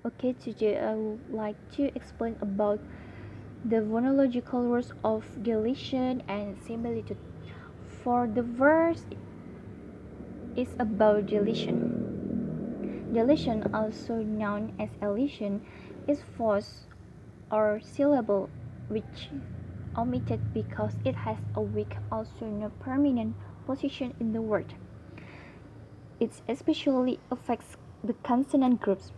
Okay, today I would like to explain about the phonological rules of deletion and similitude. For the verse is about deletion. Deletion, also known as elision, is force or syllable which omitted because it has a weak, also no permanent position in the word. It especially affects the consonant groups,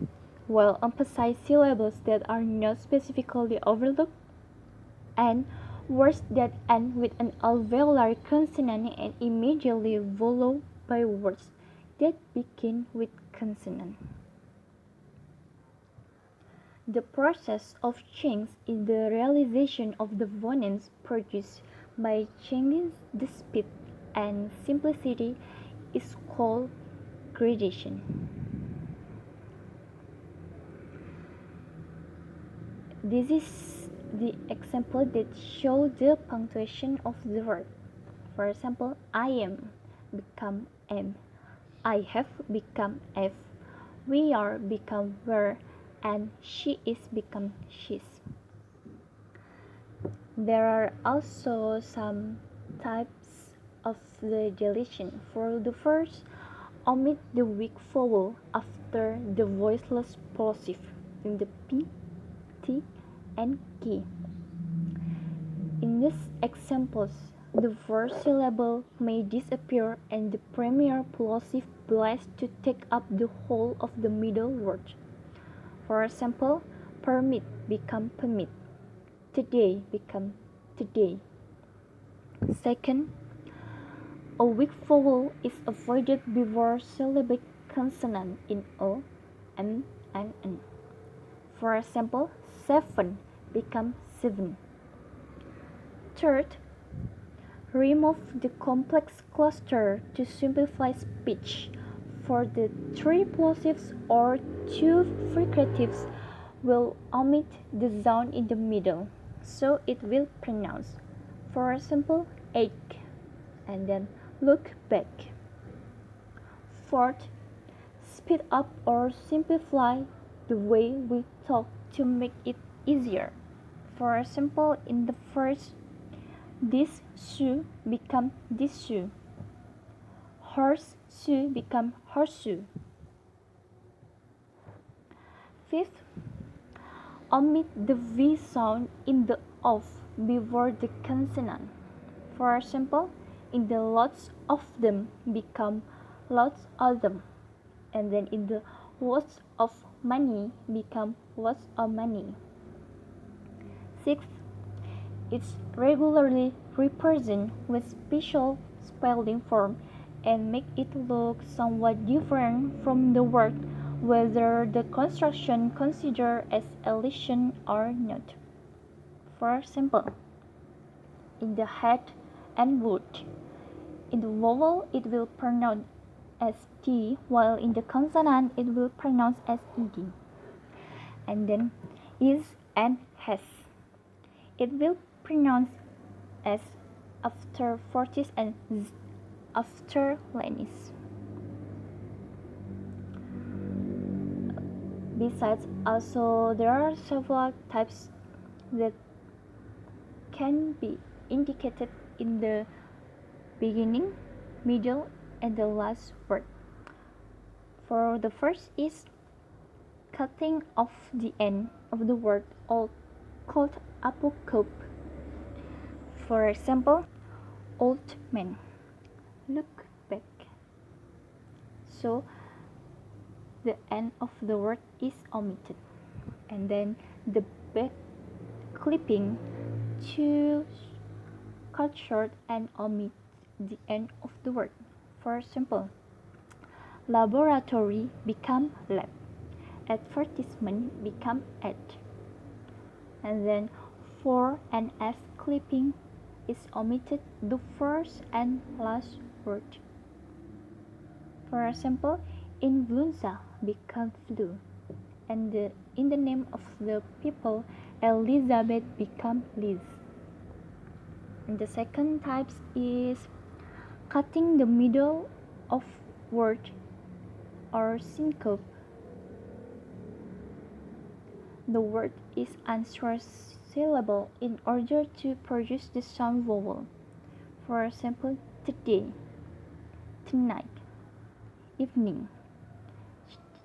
while emphasized syllables that are not specifically overlooked, and words that end with an alveolar consonant and immediately followed by words that begin with consonant. The process of change is the realization of the phonemes produced by changing the speed and simplicity is called gradation. This is the example that shows the punctuation of the word. For example, I am become am, I have become F, we are become were, and she is become she's. There are also some types of the deletion. For the first, omit the weak vowel after the voiceless plosive in the P, T, and K. In these examples, the first syllable may disappear and the premier plosive blessed to take up the whole of the middle word. For example, permit become permit, today become today. Second, a weak vowel is avoided before syllabic consonant in O, M, and N. For example, seven become seven. Third, remove the complex cluster to simplify speech. For the three plosives or two fricatives will omit the sound in the middle, so it will pronounce. For example, ache, and then look back. Fourth, speed up or simplify the way we talk to make it easier. For example, in the first, this shoe become this shoe. Horse shoe become horseshoe. Fifth, omit the V sound in the of before the consonant. For example, in the lots of them become lots of them, and then in the lots of money become lots of money. Sixth, it's regularly represent with special spelling form and make it look somewhat different from the word, whether the construction considered as elision or not. For example, in the head and wood, in the vowel it will pronounce as T, while in the consonant it will pronounce as ED. And then is and has, it will pronounce as after fortis and z after lenis. Besides, also there are several types that can be indicated in the beginning, middle, and the last word. For the first is cutting off the end of the word, or called apocope. For example, old man, look back. So the end of the word is omitted. And then the back clipping, to cut short and omit the end of the word. For example, laboratory become lab, advertisement become ad. And then for and f clipping is omitted the first and last word. For example, influenza become flu, and in the name of the people, Elizabeth become Liz. And the second type is cutting the middle of word or syncope. the word is unstressed syllable in order to produce the sound vowel. For example, today, tonight, evening,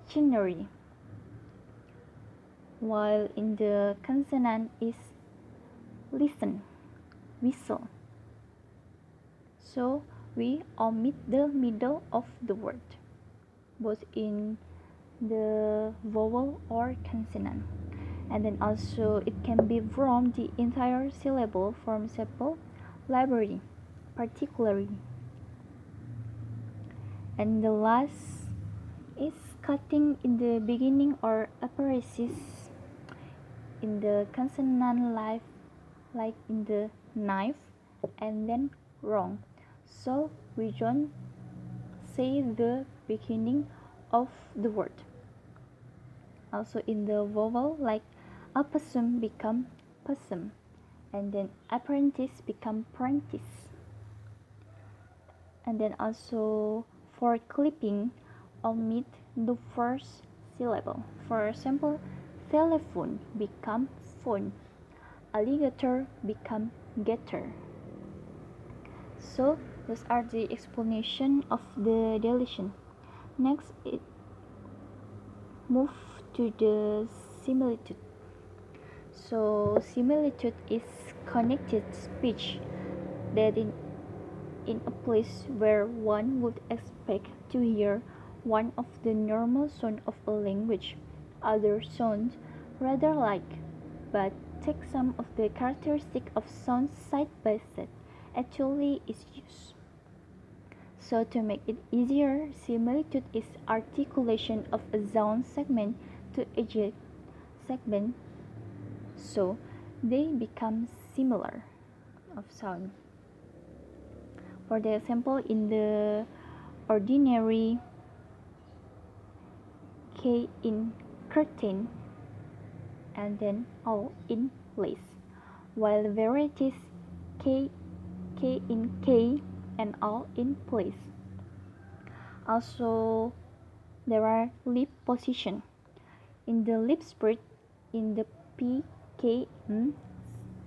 January, while in the consonant is listen, whistle. So we omit the middle of the word, both in the vowel or consonant. And then also it can be from the entire syllable, for example, library, particularly. And the last is cutting in the beginning or aperisis in the consonant like in the knife, and then wrong. So we don't say the beginning of the word. Also in the vowel, like opossum become possum, and then apprentice become prentice. And then also for clipping, omit the first syllable. For example, telephone become phone, alligator become gator. So those are the explanation of the deletion. Next, it move to the similitude. So similitude is connected speech that in a place where one would expect to hear one of the normal sounds of a language, other sounds rather like, but take some of the characteristics of sounds side by side, actually is used. So to make it easier, similitude is articulation of a sound segment to a segment, so they become similar of sound. For the example, in the ordinary, K in curtain and then all in place, while varieties K in K and all in place. Also, there are lip position. In the lip spread, in the P, K, M,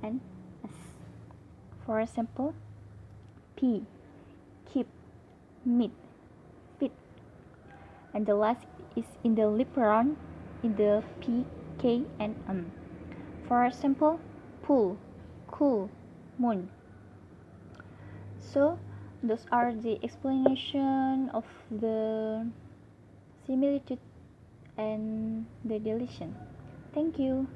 and S. For example, P, keep, meet, fit. And the last is in the lip round, in the P, K, and M. For example, pool, cool, moon. So those are the explanation of the similitude and the deletion. Thank you.